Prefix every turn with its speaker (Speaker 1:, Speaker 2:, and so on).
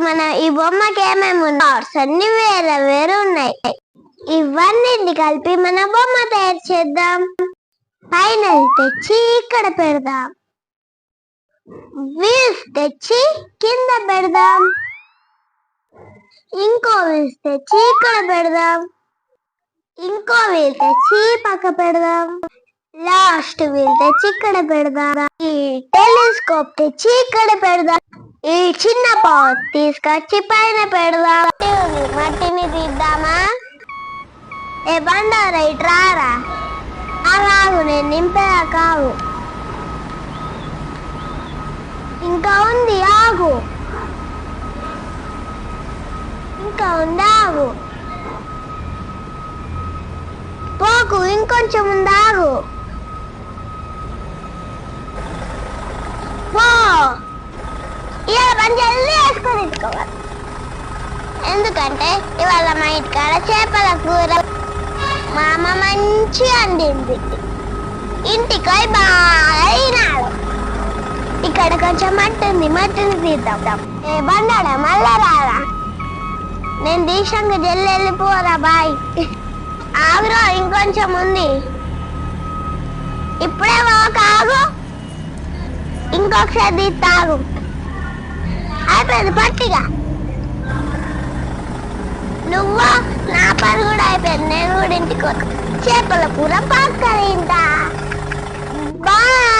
Speaker 1: మన ఈ బొమ్మకి ఏమేమి ఉన్నాయి అన్ని వేరే వేరే ఉన్నాయి. ఇవన్నీ కలిపి మన బొమ్మ తయారు చేద్దాం. పైన తెచ్చి ఇక్కడ పెడదాం. వీల్స్ తెచ్చి కింద పెడదాం. ఇంకో వీల్స్ తెచ్చి ఇక్కడ పెడదాం. ఇంకో వీల్ తెచ్చి పక్క పెడదాం. లాస్ట్ వీల్ తెచ్చి ఇక్కడ పెడదాం. ఈ టెలిస్కోప్ తెచ్చి ఇక్కడ పెడదాం. ఈ చిన్న పాట్ తీసుకొచ్చి పైన పెడదాం. మట్టిని తీద్దామా? ఏ బండారా ఇట్రారా, ఆగు నేను నింపేదా కావు. ఇంకా ఉంది ఆగు, ఇంకా ఉంది ఆగు. పోకు, ఇంకొంచెం ఉంది ఆగు. పో, ఇవాళ పని జల్దీ వేసుకొని తీసుకోవాలి. ఎందుకంటే ఇవాళ మా ఇంటికాడ చేపల కూర మా అమ్మ మంచిగా అందింది. ఇంటికి పోయి బాగా తినాలి. ఇక్కడ కొంచెం మట్టి ఉంది, మట్టిని తీద్దాం. ఏ బండాడా మళ్ళా రారా, నేను దీక్షంగా జల్లి వెళ్ళిపోరా బాయ్. ఆగురో, ఇంకొంచెం ఉంది. ఇప్పుడే ఆగు, ఇంకొకసారి తీస్తాగు. అయిపోయింది పట్టిగా. నువ్వు నా పని కూడా అయిపోయింది. నేను కూడా ఇంటికి చేపల కూర పక్క తింటా. బాయ్.